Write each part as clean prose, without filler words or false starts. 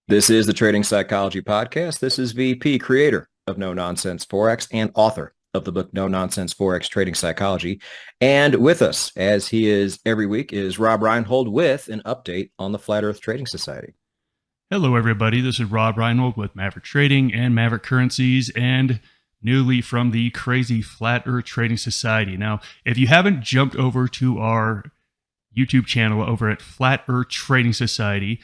This is the Trading Psychology Podcast. This is VP, creator of No Nonsense Forex and author of the book No Nonsense Forex Trading Psychology. And with us, as he is every week, is Rob Reinhold with an update on the Flat Earth Trading Society. Hello, everybody. This is Rob Reinhold with Maverick Trading and Maverick Currencies, and newly from the crazy Flat Earth Trading Society. Now, if you haven't jumped over to our YouTube channel over at Flat Earth Trading Society,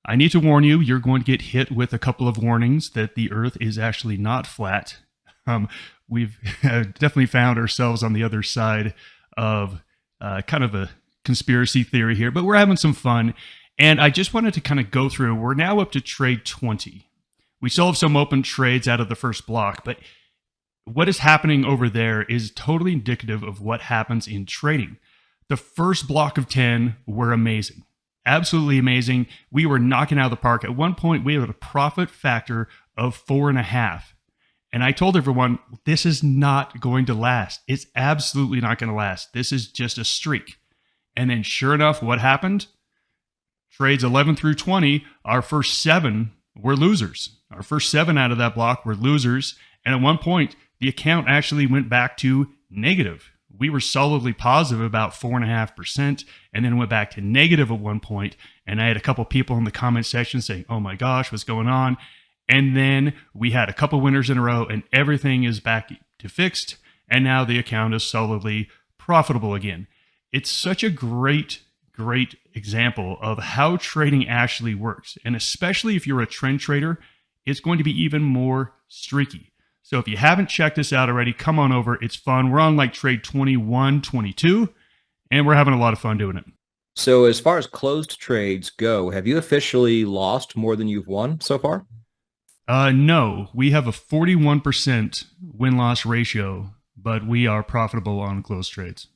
I need to warn you, you're going to get hit with a couple of warnings that the Earth is actually not flat. We've definitely found ourselves on the other side of kind of a conspiracy theory here, but we're having some fun. And I just wanted to kind of go through, we're now up to trade 20. We still have some open trades out of the first block, but what is happening over there is totally indicative of what happens in trading. The first block of 10 were amazing. Absolutely amazing. We were knocking out of the park. At one point, we had a profit factor of 4.5. And I told everyone, this is not going to last. It's absolutely not going to last. This is just a streak. And then sure enough, what happened? Trades 11 through 20, our first 7 were losers. Our first 7 out of that block were losers. And at one point, the account actually went back to negative. We were solidly positive about 4.5%, and then went back to negative at one point. And I had a couple people in the comment section saying, oh my gosh, what's going on? And then we had a couple winners in a row, and everything is back to fixed. And now the account is solidly profitable again. It's such a great example of how trading actually works. And especially if you're a trend trader, it's going to be even more streaky. So if you haven't checked this out already, come on over. It's fun. We're on like trade 21, 22, and we're having a lot of fun doing it. So as far as closed trades go, have you officially lost more than you've won so far? No, we have a 41% win-loss ratio, but we are profitable on closed trades.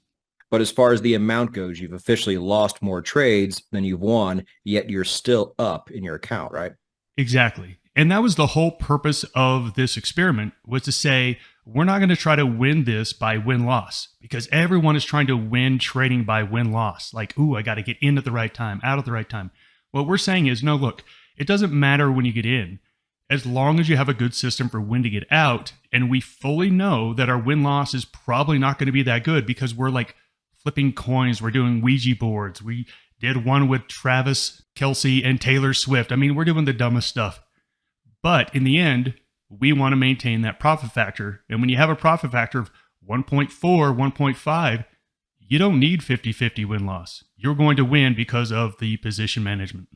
But as far as the amount goes, you've officially lost more trades than you've won, yet you're still up in your account, right? Exactly. And that was the whole purpose of this experiment, was to say, we're not going to try to win this by win-loss, because everyone is trying to win trading by win-loss. Like, ooh, I got to get in at the right time, out at the right time. What we're saying is, no, look, it doesn't matter when you get in, as long as you have a good system for when to get out. And we fully know that our win-loss is probably not going to be that good, because we're like flipping coins. We're doing Ouija boards. We did one with Travis Kelce and Taylor Swift. I mean, we're doing the dumbest stuff. But in the end, we want to maintain that profit factor. And when you have a profit factor of 1.4, 1.5, you don't need 50-50 win-loss. You're going to win because of the position management.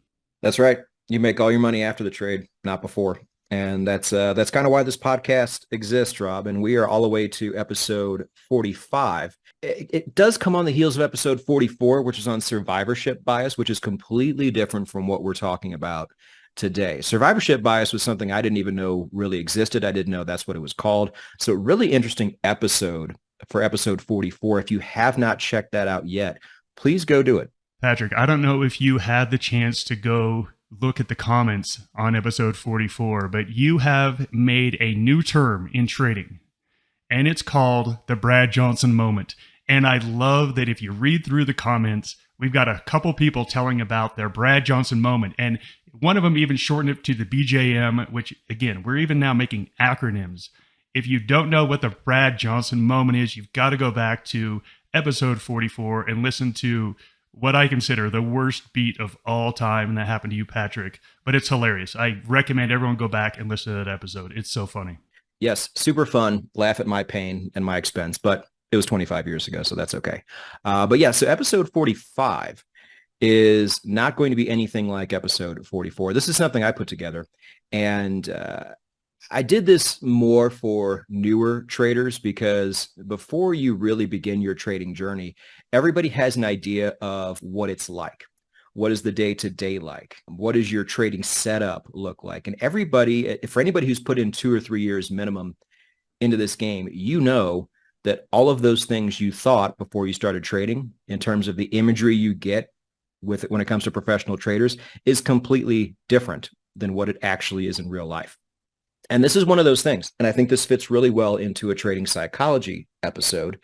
That's right. You make all your money after the trade, not before. And that's kind of why this podcast exists, Rob. And we are all the way to episode 45. It does come on the heels of episode 44, which is on survivorship bias, which is completely different from what we're talking about today. Survivorship bias was something I didn't even know really existed. I didn't know that's what it was called. So really interesting episode for episode 44. If you have not checked that out yet, please go do it. Patrick, I don't know if you had the chance to go look at the comments on episode 44, but you have made a new term in trading, and it's called the Brad Johnson moment. And I love that if you read through the comments, we've got a couple people telling about their Brad Johnson moment. And one of them even shortened it to the BJM, which, again, we're even now making acronyms. If you don't know what the Brad Johnson moment is, you've got to go back to episode 44 and listen to what I consider the worst beat of all time. And that happened to you, Patrick. But it's hilarious. I recommend everyone go back and listen to that episode. It's so funny. Yes, super fun. Laugh at my pain and my expense. But it was 25 years ago, so that's okay. But yeah, so episode 45 is not going to be anything like episode 44. This is something I put together, and I did this more for newer traders, because before you really begin your trading journey, everybody has an idea of what it's like. What is the day-to-day like? What does your trading setup look like? And everybody, for anybody who's put in 2 or 3 years minimum into this game, you know that all of those things you thought before you started trading, in terms of the imagery you get with it when it comes to professional traders, is completely different than what it actually is in real life. And this is one of those things. And I think this fits really well into a trading psychology episode,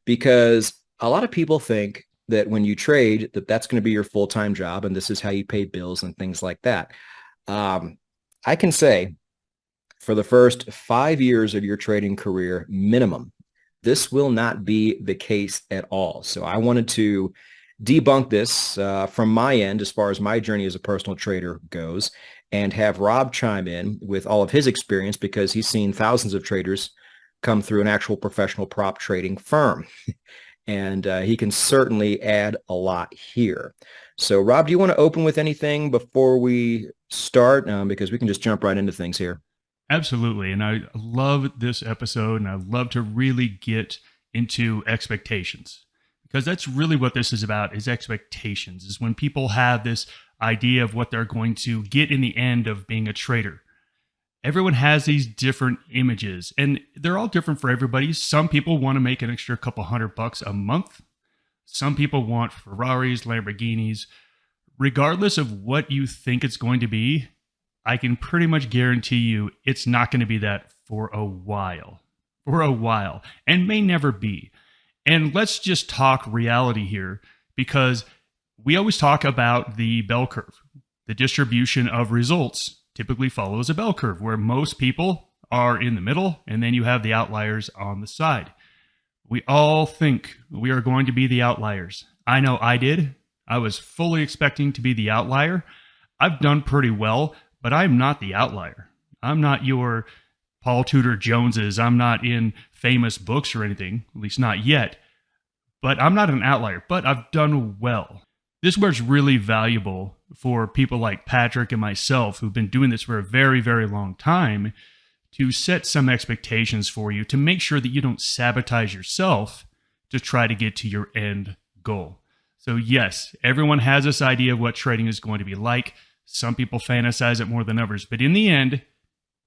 because a lot of people think that when you trade, that that's going to be your full-time job and this is how you pay bills and things like that. I can say for the first 5 years of your trading career minimum, this will not be the case at all. So I wanted to debunk this from my end as far as my journey as a personal trader goes and have Robb chime in with all of his experience because he's seen thousands of traders come through an actual professional prop trading firm. And he can certainly add a lot here. So Robb, do you want to open with anything before we start? Because we can just jump right into things here. Absolutely. And I love this episode, and I love to really get into expectations, because that's really what this is about, is expectations, is when people have this idea of what they're going to get in the end of being a trader. Everyone has these different images, and they're all different for everybody. Some people want to make an extra couple $100 a month. Some people want Ferraris, Lamborghinis. Regardless of what you think it's going to be, I can pretty much guarantee you it's not going to be that for a while. And may never be. And let's just talk reality here, because we always talk about the bell curve. The distribution of results typically follows a bell curve where most people are in the middle, and then you have the outliers on the side. We all think we are going to be the outliers. I know I did. I was fully expecting to be the outlier. I've done pretty well, but I'm not the outlier. I'm not your Paul Tudor Joneses. I'm not in famous books or anything, at least not yet. But I'm not an outlier, but I've done well. This is where it's really valuable for people like Patrick and myself, who've been doing this for a very, very long time, to set some expectations for you to make sure that you don't sabotage yourself to try to get to your end goal. So yes, everyone has this idea of what trading is going to be like. Some people fantasize it more than others, but in the end,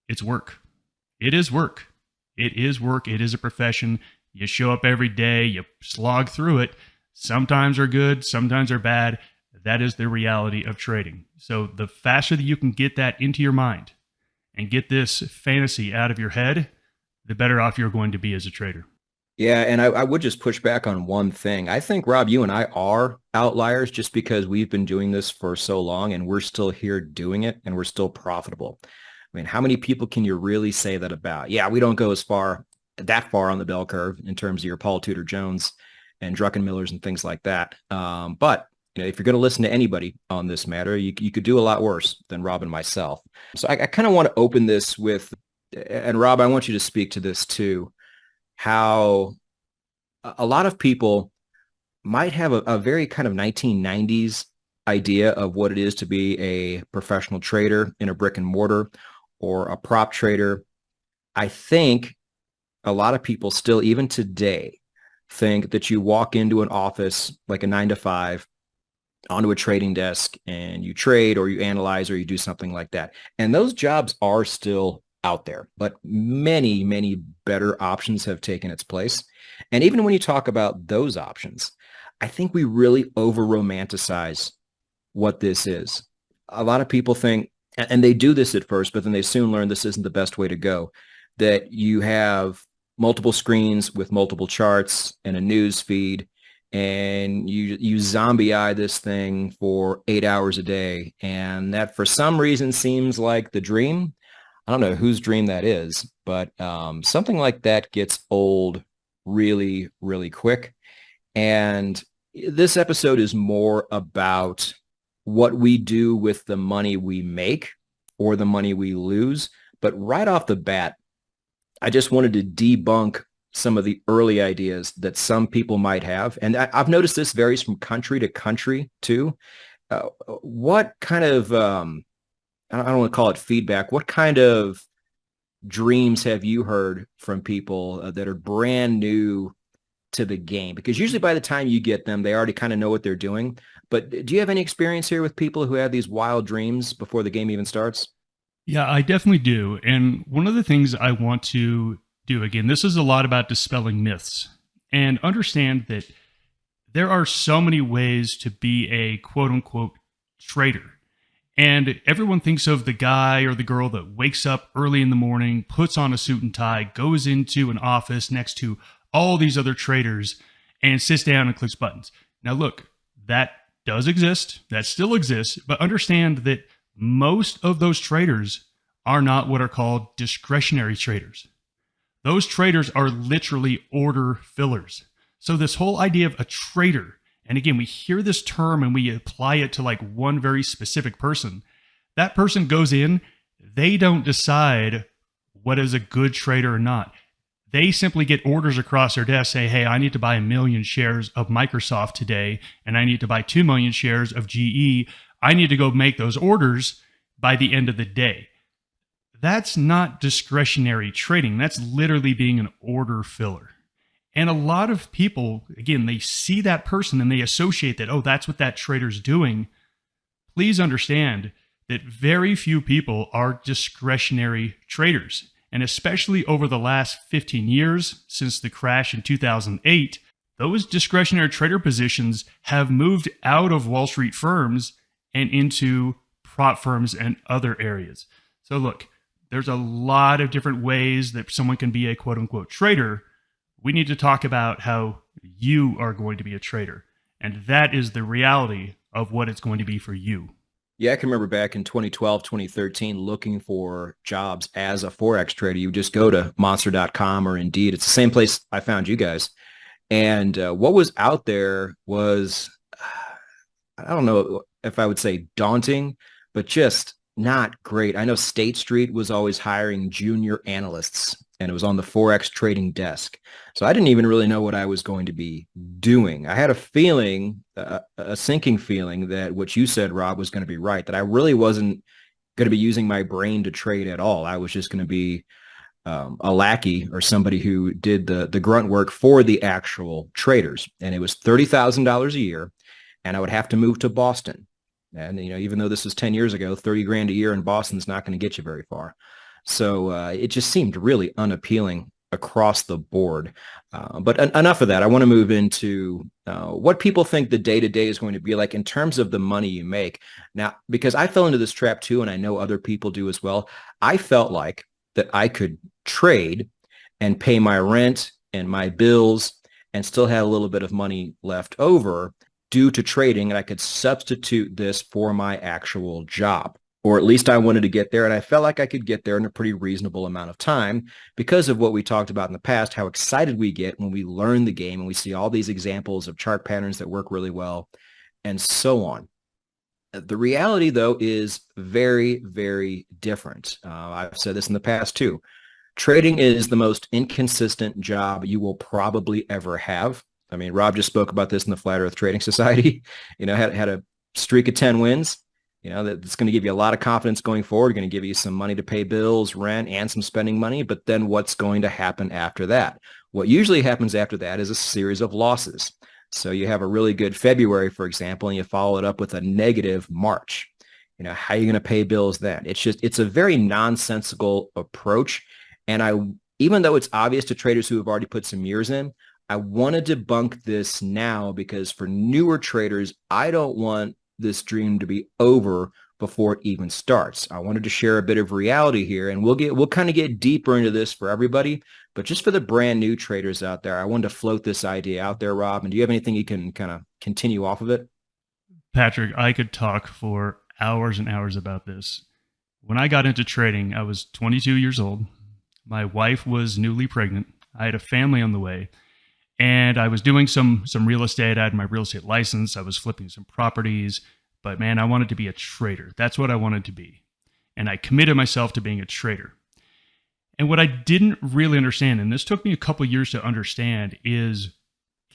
it's work. It is work. It is work. It is a profession. You show up every day, you slog through it. Sometimes are good, sometimes are bad. That is the reality of trading. So the faster that you can get that into your mind and get this fantasy out of your head, the better off you're going to be as a trader. Yeah, and I would just push back on one thing. I think, Robb, you and I are outliers just because we've been doing this for so long and we're still here doing it and we're still profitable. I mean, how many people can you really say that about? Yeah, we don't go that far on the bell curve in terms of your Paul Tudor Jones and Druckenmillers and things like that. But if you're going to listen to anybody on this matter, you could do a lot worse than Robb and myself. So I kind of want to open this with, and Robb, I want you to speak to this too, how a lot of people might have a very kind of 1990s idea of what it is to be a professional trader in a brick and mortar or a prop trader. I think a lot of people still, even today, think that you walk into an office like a 9 to 5 onto a trading desk and you trade or you analyze or you do something like that. And those jobs are still out there, but many, many better options have taken its place. And even when you talk about those options, I think we really over-romanticize what this is. A lot of people think, and they do this at first, but then they soon learn this isn't the best way to go, that you have multiple screens with multiple charts and a news feed, and you zombie-eye this thing for 8 hours a day. And that for some reason seems like the dream. I don't know whose dream that is, but something like that gets old really, really quick. And this episode is more about what we do with the money we make or the money we lose. But right off the bat, I just wanted to debunk some of the early ideas that some people might have. And I've noticed this varies from country to country too. What kind of, I don't want to call it feedback, what kind of dreams have you heard from people that are brand new to the game? Because usually by the time you get them, they already kind of know what they're doing. But do you have any experience here with people who have these wild dreams before the game even starts? Yeah, I definitely do. And one of the things I want to do, again, this is a lot about dispelling myths, and understand that there are so many ways to be a quote unquote trader. And everyone thinks of the guy or the girl that wakes up early in the morning, puts on a suit and tie, goes into an office next to all these other traders, and sits down and clicks buttons. Now, look, that does exist. That still exists. But understand that Most of those traders are not what are called discretionary traders. Those traders are literally order fillers. So this whole idea of a trader, and again, we hear this term and we apply it to like one very specific person. That person goes in, they don't decide what is a good trader or not. They simply get orders across their desk, say, hey, I need to buy 1 million shares of Microsoft today, and I need to buy 2 million shares of GE. I need to go make those orders by the end of the day. That's not discretionary trading. That's literally being an order filler. And a lot of people, again, they see that person and they associate that, oh, that's what that trader's doing. Please understand that very few people are discretionary traders. And especially over the last 15 years, since the crash in 2008, those discretionary trader positions have moved out of Wall Street firms and into prop firms and other areas. So look, there's a lot of different ways that someone can be a quote unquote trader. We need to talk about how you are going to be a trader. And that is the reality of what it's going to be for you. Yeah, I can remember back in 2012, 2013, looking for jobs as a Forex trader. You just go to monster.com or Indeed. It's the same place I found you guys. And what was out there was, I don't know if I would say daunting, but just not great. I know State Street was always hiring junior analysts, and it was on the Forex trading desk. So I didn't even really know what I was going to be doing. I had a feeling, a sinking feeling that what you said, Rob, was going to be right, that I really wasn't going to be using my brain to trade at all. I was just going to be a lackey or somebody who did the grunt work for the actual traders. And it was $30,000 a year, and I would have to move to Boston. And, you know, even though this was 10 years ago, 30 grand a year in Boston's not going to get you very far. So it just seemed really unappealing across the board. But enough of that. I want to move into what people think the day-to-day is going to be like in terms of the money you make. Now, because I fell into this trap too, and I know other people do as well, I felt like that I could trade and pay my rent and my bills and still had a little bit of money left over due to trading, and I could substitute this for my actual job. Or at least I wanted to get there, and I felt like I could get there in a pretty reasonable amount of time because of what we talked about in the past, how excited we get when we learn the game and we see all these examples of chart patterns that work really well and so on. The reality, though, is very, very different. I've said this in the past, too. Trading is the most inconsistent job you will probably ever have. I mean, Rob just spoke about this in the Flat Earth Trading Society. You know, had a streak of 10 wins. You know, that's going to give you a lot of confidence going forward, going to give you some money to pay bills, rent, and some spending money. But then what's going to happen after that? What usually happens after that is a series of losses. So you have a really good February, for example, and you follow it up with a negative March. You know, how are you going to pay bills then? It's a very nonsensical approach. And even though it's obvious to traders who have already put some years in, I want to debunk this now because for newer traders, I don't want this dream to be over before it even starts. I wanted to share a bit of reality here, and we'll kind of get deeper into this for everybody, but just for the brand new traders out there, I wanted to float this idea out there, Rob. And do you have anything you can kind of continue off of it? Patrick, I could talk for hours and hours about this. When I got into trading, I was 22 years old. My wife was newly pregnant. I had a family on the way. And I was doing some real estate. I had my real estate license. I was flipping some properties. But man, I wanted to be a trader. That's what I wanted to be. And I committed myself to being a trader. And what I didn't really understand, and this took me a couple years to understand, is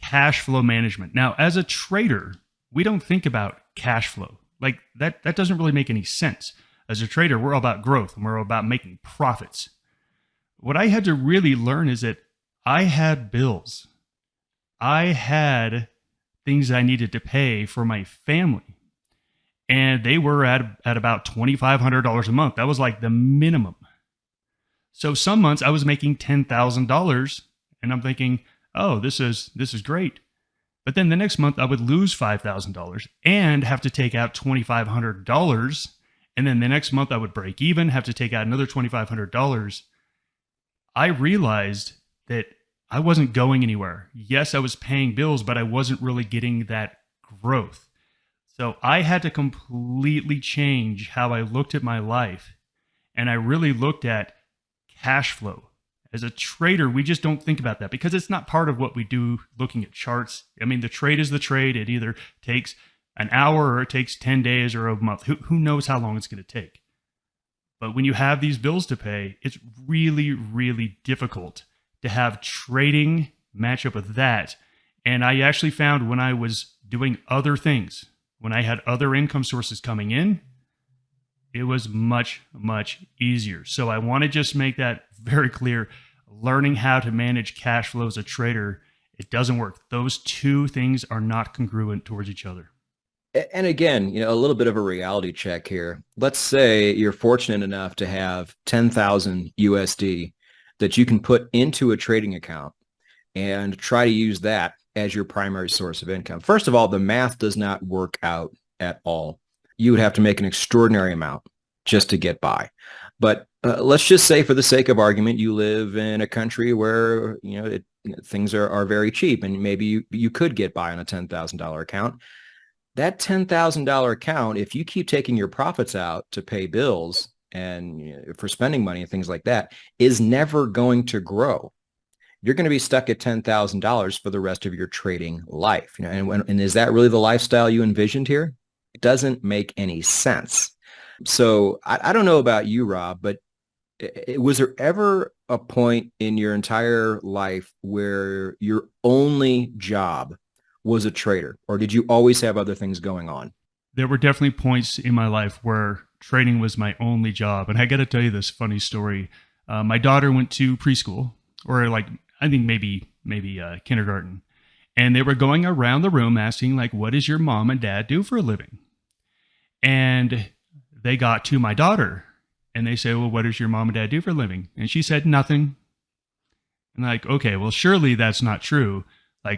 cash flow management. Now, as a trader, we don't think about cash flow. Like that doesn't really make any sense. As a trader, we're all about growth and we're all about making profits. What I had to really learn is that I had bills. I had things I needed to pay for my family. And they were at about $2,500 a month. That was like the minimum. So some months I was making $10,000 and I'm thinking, oh, this is great. But then the next month I would lose $5,000 and have to take out $2,500. And then the next month I would break even, have to take out another $2,500. I realized that I wasn't going anywhere. Yes, I was paying bills, but I wasn't really getting that growth. So I had to completely change how I looked at my life. And I really looked at cash flow. As a trader, we just don't think about that because it's not part of what we do looking at charts. I mean, the trade is the trade. It either takes an hour or it takes 10 days or a month. Who knows how long it's going to take? But when you have these bills to pay, it's really, really difficult to have trading match up with that. And I actually found when I was doing other things, when I had other income sources coming in, it was much, much easier. So I want to just make that very clear. Learning how to manage cash flow as a trader, it doesn't work. Those two things are not congruent towards each other. And again, a little bit of a reality check here. Let's say you're fortunate enough to have 10,000 USD that you can put into a trading account and try to use that as your primary source of income. First of all, the math does not work out at all. You would have to make an extraordinary amount just to get by. But let's just say, for the sake of argument, you live in a country where things are very cheap, and maybe you could get by on a $10,000 account. That $10,000 account, if you keep taking your profits out to pay bills and for spending money and things like that, is never going to grow. You're going to be stuck at $10,000 for the rest of your trading life. And is that really the lifestyle you envisioned here? It doesn't make any sense. So I don't know about you, Rob, but was there ever a point in your entire life where your only job was a trader, or did you always have other things going on? There were definitely points in my life where trading was my only job. And I got to tell you this funny story. My daughter went to preschool, or I think maybe kindergarten. And they were going around the room asking, what does your mom and dad do for a living? And they got to my daughter and they say, well, what does your mom and dad do for a living? And she said, nothing. And okay, well, surely that's not true.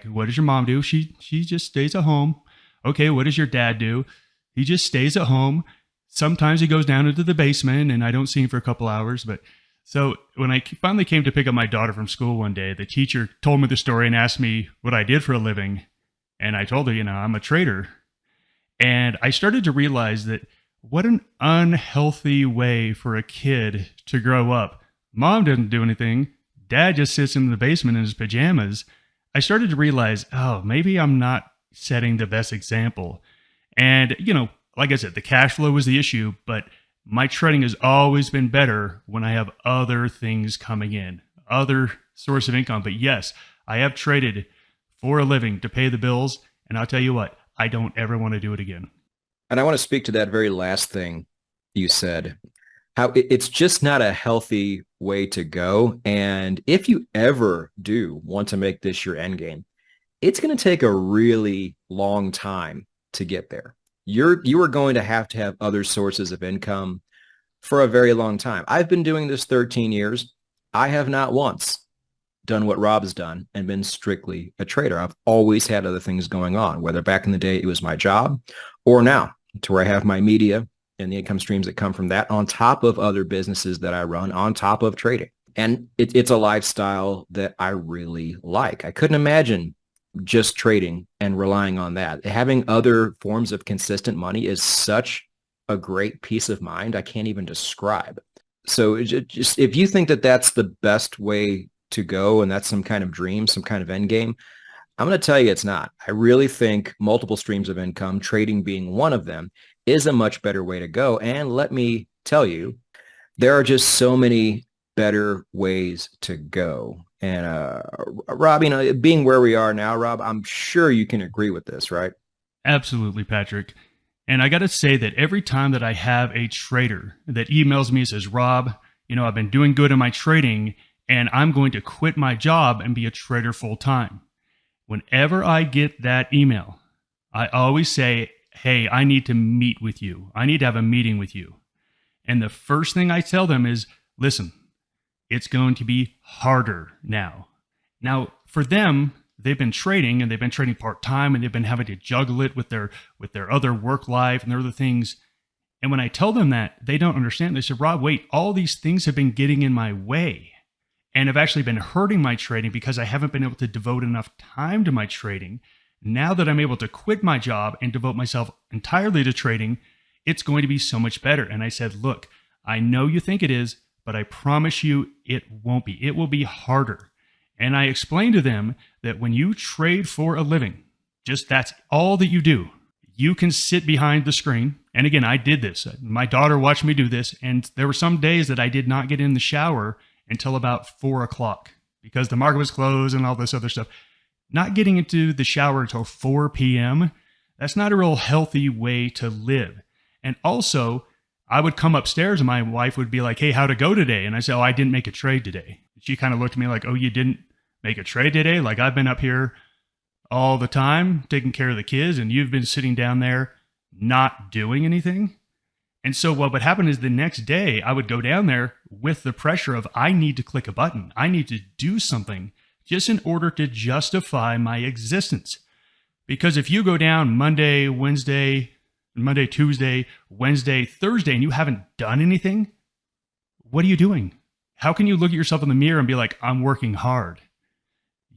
What does your mom do? She just stays at home. Okay, what does your dad do? He just stays at home. Sometimes he goes down into the basement and I don't see him for a couple hours. But so when I finally came to pick up my daughter from school one day, the teacher told me the story and asked me what I did for a living. And I told her, I'm a trader. And I started to realize that what an unhealthy way for a kid to grow up. Mom doesn't do anything. Dad just sits in the basement in his pajamas. I started to realize, maybe I'm not setting the best example. And, like I said, the cash flow was the issue, but my trading has always been better when I have other things coming in, other source of income. But yes, I have traded for a living to pay the bills. And I'll tell you what, I don't ever want to do it again. And I want to speak to that very last thing you said, how it's just not a healthy way to go. And if you ever do want to make this your end game, it's going to take a really long time to get there. You are going to have other sources of income for a very long time. I've been doing this 13 years. I have not once done what Rob has done and been strictly a trader. I've always had other things going on, whether back in the day it was my job or now to where I have my media and the income streams that come from that on top of other businesses that I run on top of trading. And it's a lifestyle that I really like. I couldn't imagine just trading and relying on that. Having other forms of consistent money is such a great peace of mind I can't even describe. So just if you think that that's the best way to go and that's some kind of dream, some kind of end game, I'm going to tell you it's not. I really think multiple streams of income, trading being one of them, is a much better way to go. And let me tell you, there are just so many better ways to go. And Rob, being where we are now, Rob, I'm sure you can agree with this, right? Absolutely, Patrick. And I got to say that every time that I have a trader that emails me and says, Rob, I've been doing good in my trading and I'm going to quit my job and be a trader full time. Whenever I get that email, I always say, hey, I need to meet with you. I need to have a meeting with you. And the first thing I tell them is, listen, it's going to be harder now. Now, for them, they've been trading and they've been trading part-time and they've been having to juggle it with their other work life and their other things. And when I tell them that, they don't understand. They say, Rob, wait, all these things have been getting in my way and have actually been hurting my trading because I haven't been able to devote enough time to my trading. Now that I'm able to quit my job and devote myself entirely to trading, it's going to be so much better. And I said, look, I know you think it is, but I promise you it won't be. It will be harder. And I explained to them that when you trade for a living, just that's all that you do. You can sit behind the screen. And again, I did this. My daughter watched me do this. And there were some days that I did not get in the shower until about 4 o'clock because the market was closed and all this other stuff. Not getting into the shower until 4 p.m., that's not a real healthy way to live. And also, I would come upstairs and my wife would be like, hey, how'd it go today? And I said, oh, I didn't make a trade today. She kind of looked at me like, oh, you didn't make a trade today? Like I've been up here all the time taking care of the kids and you've been sitting down there not doing anything. And so what would happen is the next day I would go down there with the pressure of I need to click a button. I need to do something just in order to justify my existence. Because if you go down Monday, Tuesday, Wednesday, Thursday, and you haven't done anything, what are you doing? How can you look at yourself in the mirror and be like, I'm working hard?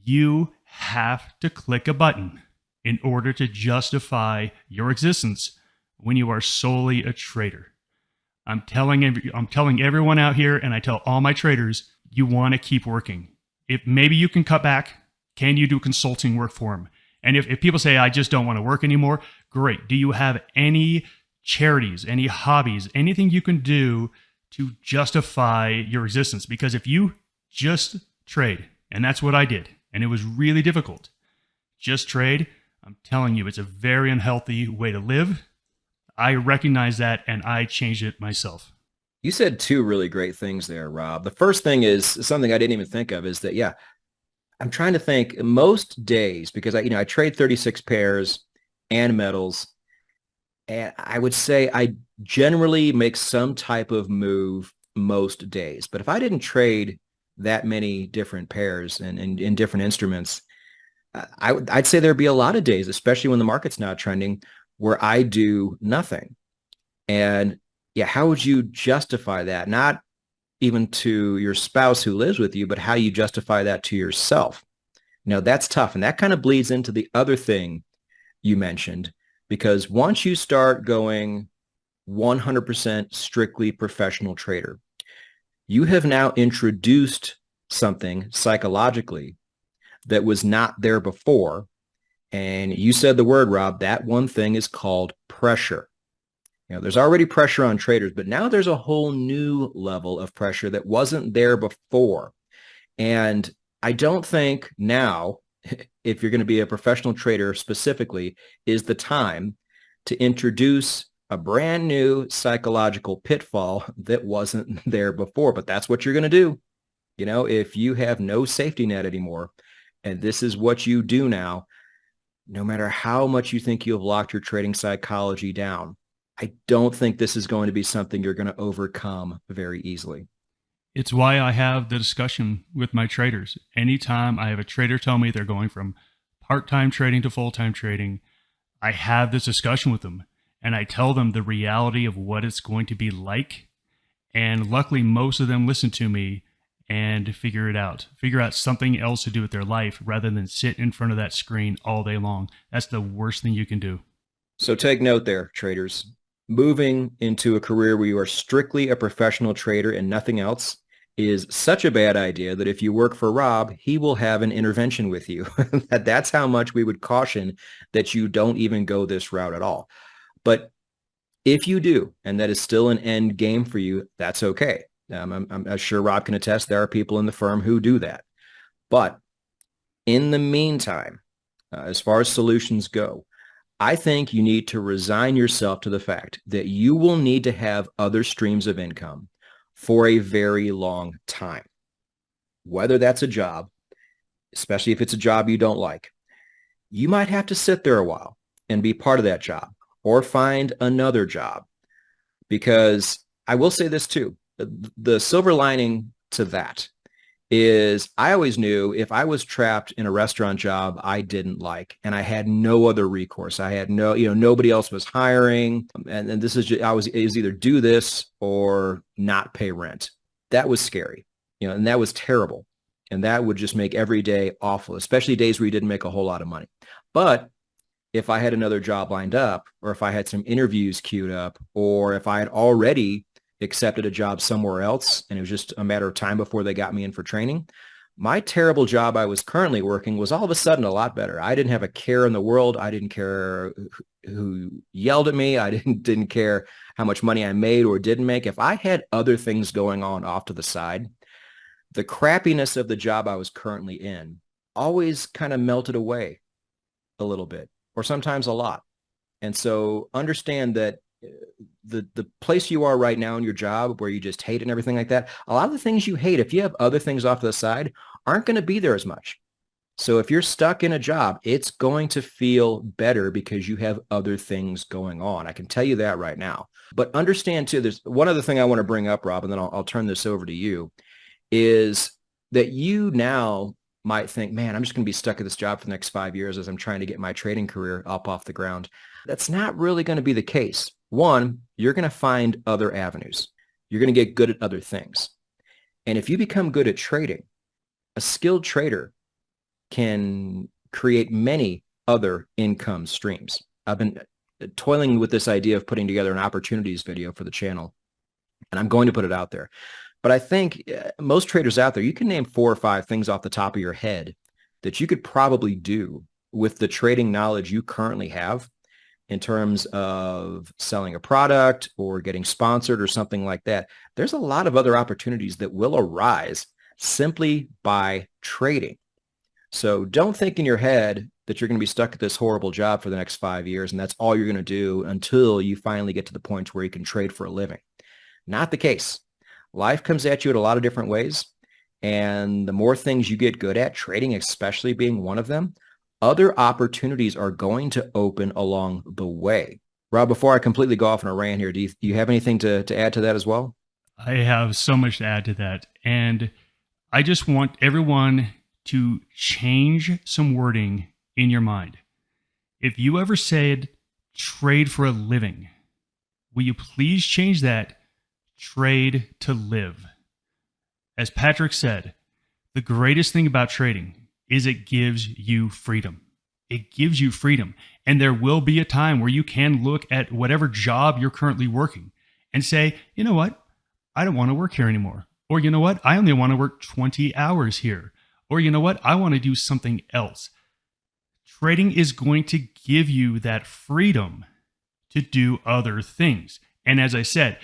You have to click a button in order to justify your existence when you are solely a trader. I'm telling everyone out here, and I tell all my traders, you want to keep working. If maybe you can cut back, can you do consulting work for them? And if people say, I just don't want to work anymore, great. Do you have any charities, any hobbies, anything you can do to justify your existence? Because if you just trade, and that's what I did, and it was really difficult, just trade, I'm telling you, it's a very unhealthy way to live. I recognize that, and I changed it myself. You said two really great things there, Rob. The first thing is something I didn't even think of is that, yeah, I'm trying to think most days because I trade 36 pairs and metals, and I would say I generally make some type of move most days. But if I didn't trade that many different pairs and in different instruments, I'd say there'd be a lot of days, especially when the market's not trending, where I do nothing. And yeah, how would you justify that? Not even to your spouse who lives with you, but how you justify that to yourself. That's tough. And that kind of bleeds into the other thing you mentioned, because once you start going 100% strictly professional trader, you have now introduced something psychologically that was not there before. And you said the word, Rob, that one thing is called pressure. There's already pressure on traders, but now there's a whole new level of pressure that wasn't there before. And I don't think now, if you're going to be a professional trader specifically, is the time to introduce a brand new psychological pitfall that wasn't there before. But that's what you're going to do. If you have no safety net anymore, and this is what you do now, no matter how much you think you have locked your trading psychology down, I don't think this is going to be something you're going to overcome very easily. It's why I have the discussion with my traders. Anytime I have a trader tell me they're going from part-time trading to full-time trading, I have this discussion with them and I tell them the reality of what it's going to be like. And luckily, most of them listen to me and figure out something else to do with their life rather than sit in front of that screen all day long. That's the worst thing you can do. So take note there, traders. Moving into a career where you are strictly a professional trader and nothing else is such a bad idea that if you work for Rob, he will have an intervention with you. That's how much we would caution that you don't even go this route at all. But if you do, and that is still an end game for you, that's okay. I'm sure Rob can attest there are people in the firm who do that. But in the meantime, as far as solutions go, I think you need to resign yourself to the fact that you will need to have other streams of income for a very long time. Whether that's a job, especially if it's a job you don't like, you might have to sit there a while and be part of that job or find another job. Because I will say this too, the silver lining to that is I always knew if I was trapped in a restaurant job I didn't like and I had no other recourse, I had nobody else was hiring, and this is just, it was either do this or not pay rent. That was scary, and that was terrible. And that would just make every day awful, especially days where you didn't make a whole lot of money. But if I had another job lined up, or if I had some interviews queued up, or if I had already accepted a job somewhere else and it was just a matter of time before they got me in for training, my terrible job I was currently working was all of a sudden a lot better. I didn't have a care in the world. I didn't care who yelled at me. I didn't care how much money I made or didn't make. If I had other things going on off to the side, the crappiness of the job I was currently in always kind of melted away a little bit, or sometimes a lot. And so understand that the place you are right now in your job where you just hate it and everything like that, a lot of the things you hate, if you have other things off to the side, aren't going to be there as much. So if you're stuck in a job, it's going to feel better because you have other things going on. I can tell you that right now. But understand too, there's one other thing I want to bring up, Rob, and then I'll turn this over to you, is that you now might think, man, I'm just going to be stuck at this job for the next 5 years as I'm trying to get my trading career up off the ground. That's not really going to be the case. One, you're going to find other avenues. You're going to get good at other things. And if you become good at trading, a skilled trader can create many other income streams. I've been toiling with this idea of putting together an opportunities video for the channel, and I'm going to put it out there. But I think most traders out there, you can name 4 or 5 things off the top of your head that you could probably do with the trading knowledge you currently have in terms of selling a product or getting sponsored or something like that. There's a lot of other opportunities that will arise simply by trading. So don't think in your head that you're going to be stuck at this horrible job for the next 5 years and that's all you're going to do until you finally get to the point where you can trade for a living. Not the case. Life comes at you in a lot of different ways. And the more things you get good at, trading especially being one of them, other opportunities are going to open along the way. Rob, before I completely go off on a rant here, do you have anything to add to that as well? I have so much to add to that. And I just want everyone to change some wording in your mind. If you ever said trade for a living, will you please change that trade to live? As Patrick said, the greatest thing about trading is it gives you freedom. It gives you freedom. And there will be a time where you can look at whatever job you're currently working and say, you know what? I don't want to work here anymore. Or you know what? I only want to work 20 hours here. Or you know what? I want to do something else. Trading is going to give you that freedom to do other things. And as I said,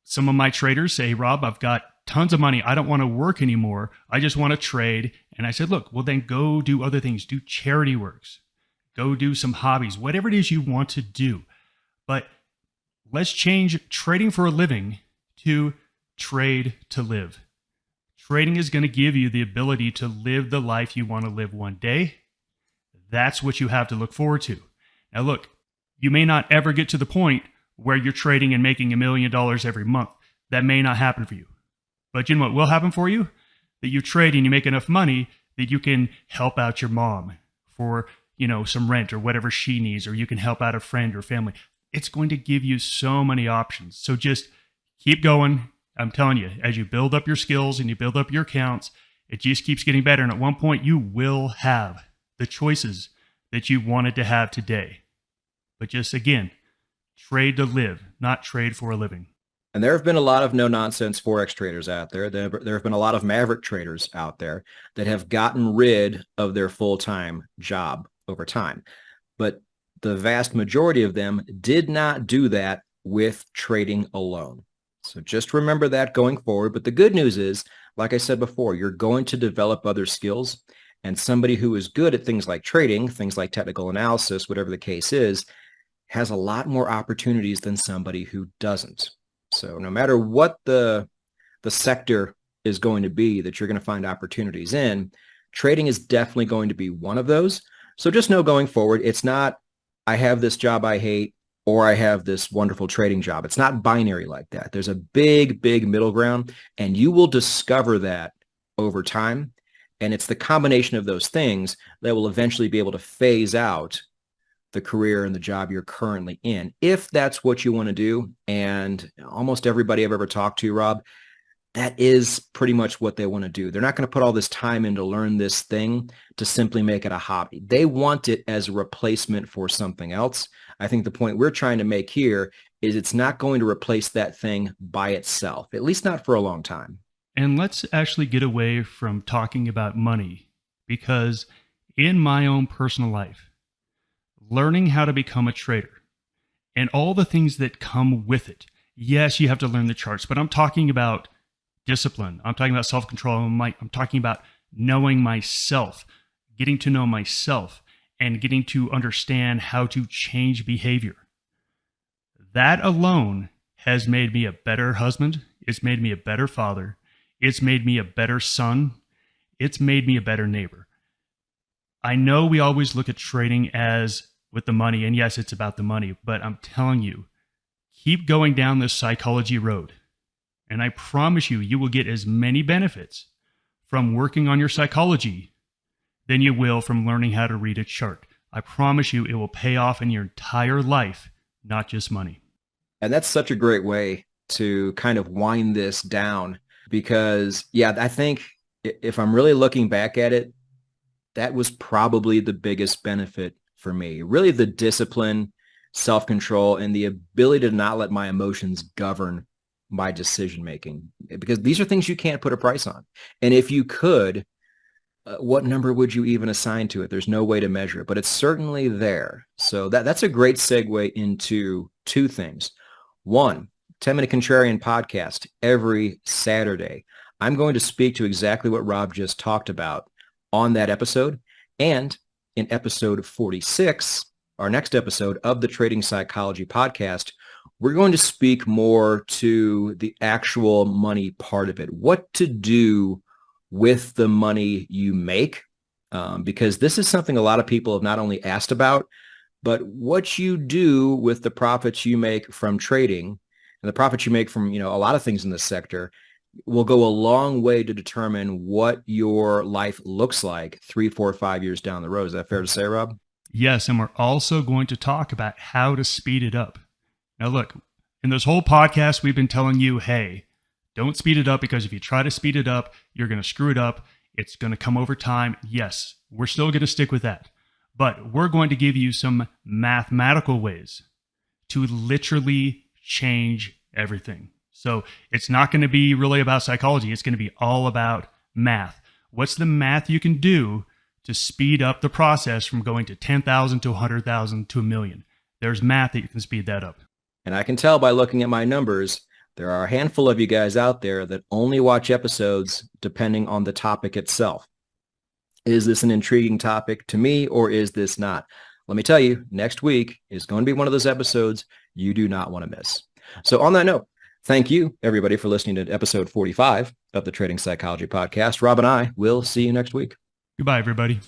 some of my traders say, Rob, I've got tons of money. I don't want to work anymore. I just want to trade. And I said, look, well, then go do other things. Do charity works. Go do some hobbies, whatever it is you want to do. But let's change trading for a living to trade to live. Trading is going to give you the ability to live the life you want to live one day. That's what you have to look forward to. Now, look, you may not ever get to the point where you're trading and making $1 million every month. That may not happen for you. But you know what will happen for you? That you trade and you make enough money that you can help out your mom for, some rent or whatever she needs, or you can help out a friend or family. It's going to give you so many options. So just keep going. I'm telling you, as you build up your skills and you build up your accounts, it just keeps getting better. And at one point, you will have the choices that you wanted to have today. But just again, trade to live, not trade for a living. And there have been a lot of no-nonsense Forex traders out there. There have been a lot of Maverick traders out there that have gotten rid of their full-time job over time. But the vast majority of them did not do that with trading alone. So just remember that going forward. But the good news is, like I said before, you're going to develop other skills. And somebody who is good at things like trading, things like technical analysis, whatever the case is, has a lot more opportunities than somebody who doesn't. So no matter what the sector is going to be that you're going to find opportunities in, trading is definitely going to be one of those. So just know going forward, it's not, I have this job I hate, or I have this wonderful trading job. It's not binary like that. There's a big, big middle ground, and you will discover that over time. And it's the combination of those things that will eventually be able to phase out the career and the job you're currently in, if that's what you want to do. And almost everybody I've ever talked to, Rob, that is pretty much what they want to do. They're not going to put all this time in to learn this thing to simply make it a hobby. They want it as a replacement for something else. I think the point we're trying to make here is it's not going to replace that thing by itself, at least not for a long time. And let's actually get away from talking about money, because in my own personal life, learning how to become a trader and all the things that come with it. Yes, you have to learn the charts, but I'm talking about discipline. I'm talking about self-control. I'm talking about knowing myself, getting to know myself, and getting to understand how to change behavior. That alone has made me a better husband. It's made me a better father. It's made me a better son. It's made me a better neighbor. I know we always look at trading as with the money, and yes, it's about the money, but I'm telling you, keep going down this psychology road. And I promise you, you will get as many benefits from working on your psychology than you will from learning how to read a chart. I promise you, it will pay off in your entire life, not just money. And that's such a great way to kind of wind this down because, yeah, I think if I'm really looking back at it, that was probably the biggest benefit for me. Really the discipline, self-control, and the ability to not let my emotions govern my decision-making, because these are things you can't put a price on. And if you could, what number would you even assign to it? There's no way to measure it, but it's certainly there. So that's a great segue into two things. One, 10-Minute Contrarian podcast every Saturday. I'm going to speak to exactly what Rob just talked about on that episode. And in episode 46, our next episode of the Trading Psychology podcast, we're going to speak more to the actual money part of it, what to do with the money you make, because this is something a lot of people have not only asked about, but what you do with the profits you make from trading and the profits you make from, a lot of things in this sector will go a long way to determine what your life looks like 3, 4, 5 years down the road. Is that fair to say, Rob? Yes, and we're also going to talk about how to speed it up. Now, look, in this whole podcast, we've been telling you, hey, don't speed it up, because if you try to speed it up, you're going to screw it up. It's going to come over time. Yes, we're still going to stick with that. But we're going to give you some mathematical ways to literally change everything. So it's not going to be really about psychology. It's going to be all about math. What's the math you can do to speed up the process from going to 10,000 to 100,000 to a million? There's math that you can speed that up. And I can tell by looking at my numbers, there are a handful of you guys out there that only watch episodes depending on the topic itself. Is this an intriguing topic to me, or is this not? Let me tell you, next week is going to be one of those episodes you do not want to miss. So on that note, thank you, everybody, for listening to episode 45 of the Trading Psychology Podcast. Rob and I will see you next week. Goodbye, everybody.